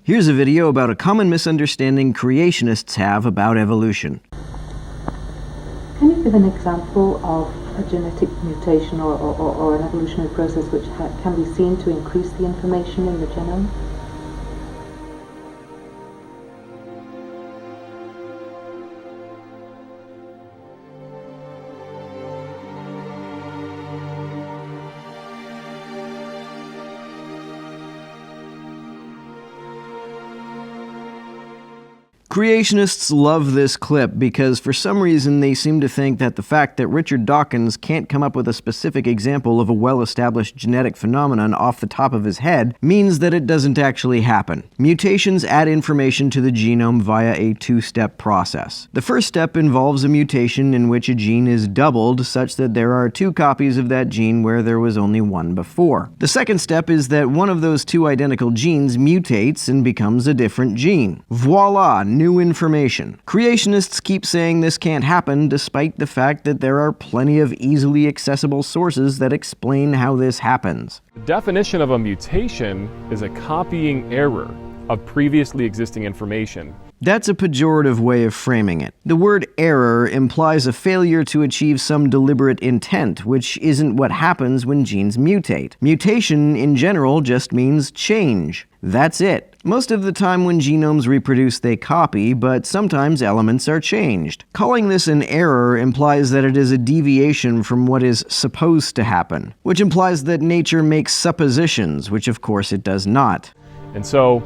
Here's a video about a common misunderstanding creationists have about evolution. Can you give an example of a genetic mutation or an evolutionary process which can be seen to increase the information in the genome? Creationists love this clip because for some reason they seem to think that the fact that Richard Dawkins can't come up with a specific example of a well-established genetic phenomenon off the top of his head means that it doesn't actually happen. Mutations add information to the genome via a two-step process. The first step involves a mutation in which a gene is doubled such that there are two copies of that gene where there was only one before. The second step is that one of those two identical genes mutates and becomes a different gene. Voila! New information. Creationists keep saying this can't happen despite the fact that there are plenty of easily accessible sources that explain how this happens. The definition of a mutation is a copying error of previously existing information. That's a pejorative way of framing it. The word error implies a failure to achieve some deliberate intent, which isn't what happens when genes mutate. Mutation, in general, just means change. That's it. Most of the time when genomes reproduce, they copy, but sometimes elements are changed. Calling this an error implies that it is a deviation from what is supposed to happen, which implies that nature makes suppositions, which of course it does not. And so,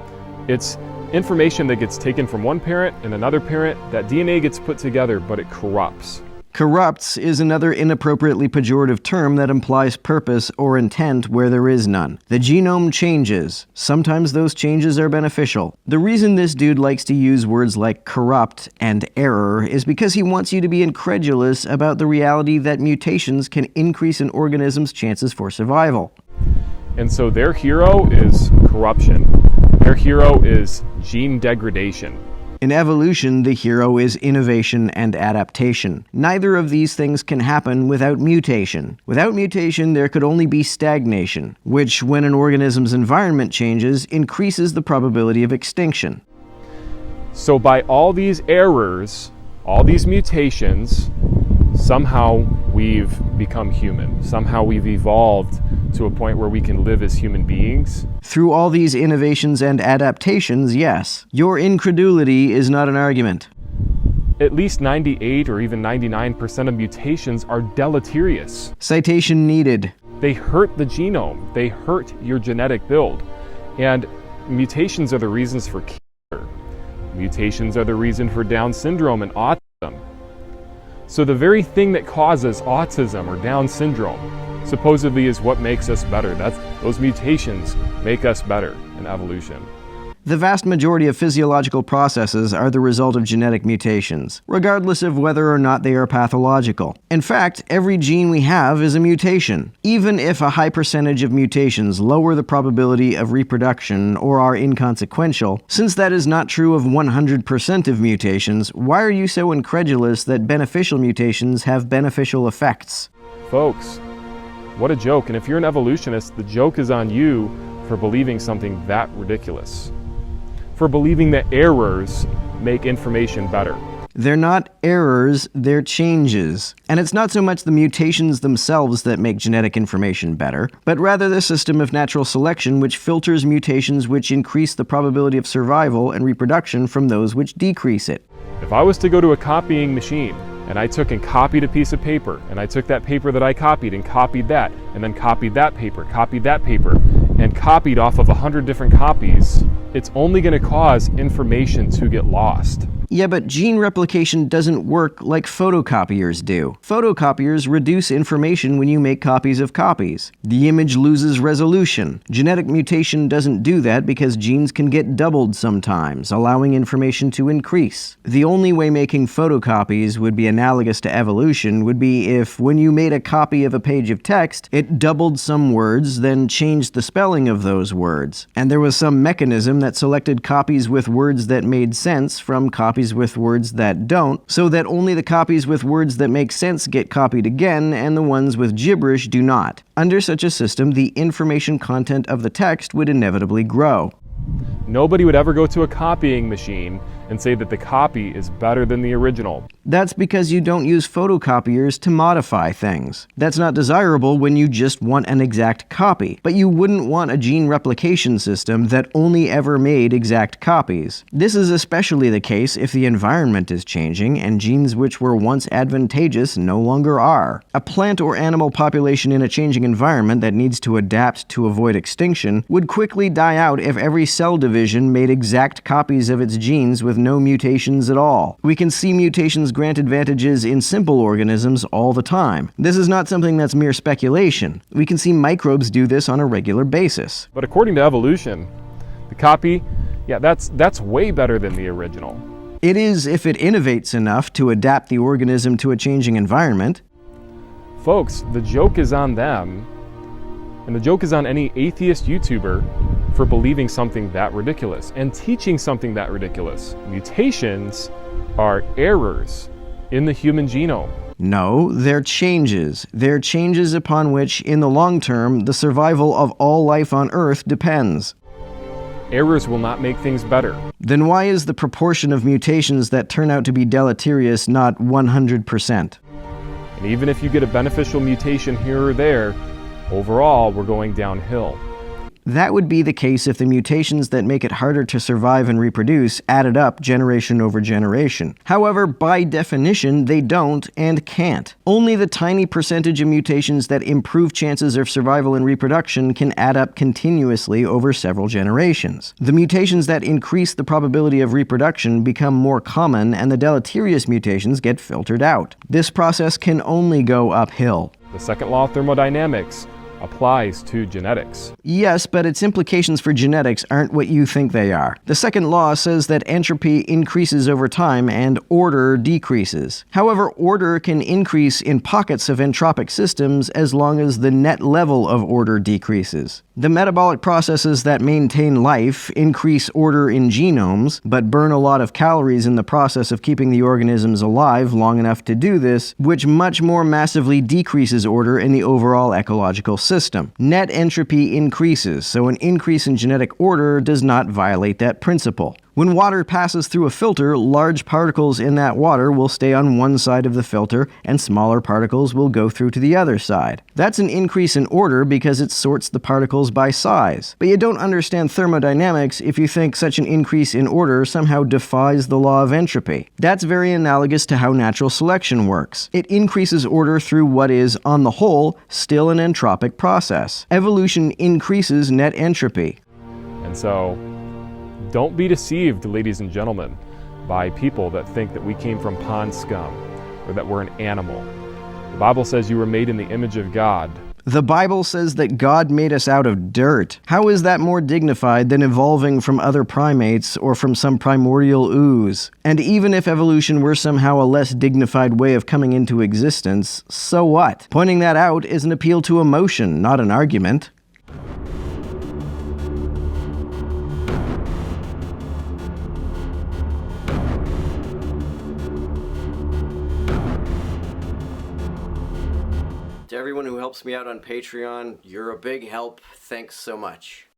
it's information that gets taken from one parent and another parent, that DNA gets put together, but it corrupts. Corrupts is another inappropriately pejorative term that implies purpose or intent where there is none. The genome changes. Sometimes those changes are beneficial. The reason this dude likes to use words like corrupt and error is because he wants you to be incredulous about the reality that mutations can increase an organism's chances for survival. And so their hero is corruption. Their hero is gene degradation. In evolution, the hero is innovation and adaptation. Neither of these things can happen without mutation. Without mutation, there could only be stagnation, which, when an organism's environment changes, increases the probability of extinction. So by all these errors, all these mutations, somehow we've become human. Somehow we've evolved to a point where we can live as human beings. Through all these innovations and adaptations, yes. Your incredulity is not an argument. At least 98 or even 99% of mutations are deleterious. Citation needed. They hurt the genome. They hurt your genetic build. And mutations are the reasons for cancer. Mutations are the reason for Down syndrome and autism. So the very thing that causes autism or Down syndrome supposedly is what makes us better. Those mutations make us better in evolution. The vast majority of physiological processes are the result of genetic mutations, regardless of whether or not they are pathological. In fact, every gene we have is a mutation. Even if a high percentage of mutations lower the probability of reproduction or are inconsequential, since that is not true of 100% of mutations, why are you so incredulous that beneficial mutations have beneficial effects? Folks, what a joke. And if you're an evolutionist, the joke is on you for believing something that ridiculous. For believing that errors make information better. They're not errors, they're changes. And it's not so much the mutations themselves that make genetic information better, but rather the system of natural selection which filters mutations which increase the probability of survival and reproduction from those which decrease it. If I was to go to a copying machine, and I took and copied a piece of paper, and I took that paper that I copied and copied that, and then copied that paper, and copied off of 100 different copies, it's only going to cause information to get lost. Yeah, but gene replication doesn't work like photocopiers do. Photocopiers reduce information when you make copies of copies. The image loses resolution. Genetic mutation doesn't do that because genes can get doubled sometimes, allowing information to increase. The only way making photocopies would be analogous to evolution would be if, when you made a copy of a page of text, it doubled some words, then changed the spelling of those words. And there was some mechanism that selected copies with words that made sense from copies with words that don't, so that only the copies with words that make sense get copied again, and the ones with gibberish do not. Under such a system, the information content of the text would inevitably grow. Nobody would ever go to a copying machine and say that the copy is better than the original. That's because you don't use photocopiers to modify things. That's not desirable when you just want an exact copy, but you wouldn't want a gene replication system that only ever made exact copies. This is especially the case if the environment is changing and genes which were once advantageous no longer are. A plant or animal population in a changing environment that needs to adapt to avoid extinction would quickly die out if every cell division made exact copies of its genes with no mutations at all. We can see mutations grant advantages in simple organisms all the time. This is not something that's mere speculation. We can see microbes do this on a regular basis. But according to evolution, the copy, that's way better than the original. It is if it innovates enough to adapt the organism to a changing environment. Folks, the joke is on them, and the joke is on any atheist YouTuber for believing something that ridiculous and teaching something that ridiculous. Mutations are errors in the human genome. No, they're changes. They're changes upon which, in the long term, the survival of all life on Earth depends. Errors will not make things better. Then why is the proportion of mutations that turn out to be deleterious not 100%? And even if you get a beneficial mutation here or there, overall, we're going downhill. That would be the case if the mutations that make it harder to survive and reproduce added up generation over generation. However, by definition, they don't and can't. Only the tiny percentage of mutations that improve chances of survival and reproduction can add up continuously over several generations. The mutations that increase the probability of reproduction become more common, and the deleterious mutations get filtered out. This process can only go uphill. The second law of thermodynamics applies to genetics. Yes, but its implications for genetics aren't what you think they are. The second law says that entropy increases over time and order decreases. However, order can increase in pockets of entropic systems as long as the net level of order decreases. The metabolic processes that maintain life increase order in genomes, but burn a lot of calories in the process of keeping the organisms alive long enough to do this, which much more massively decreases order in the overall ecological system. Net entropy increases, so an increase in genetic order does not violate that principle. When water passes through a filter, large particles in that water will stay on one side of the filter, and smaller particles will go through to the other side. That's an increase in order because it sorts the particles by size. But you don't understand thermodynamics if you think such an increase in order somehow defies the law of entropy. That's very analogous to how natural selection works. It increases order through what is, on the whole, still an entropic process. Evolution increases net entropy. And so, don't be deceived, ladies and gentlemen, by people that think that we came from pond scum or that we're an animal. The Bible says you were made in the image of God. The Bible says that God made us out of dirt. How is that more dignified than evolving from other primates or from some primordial ooze? And even if evolution were somehow a less dignified way of coming into existence, so what? Pointing that out is an appeal to emotion, not an argument. To everyone who helps me out on Patreon, you're a big help. Thanks so much.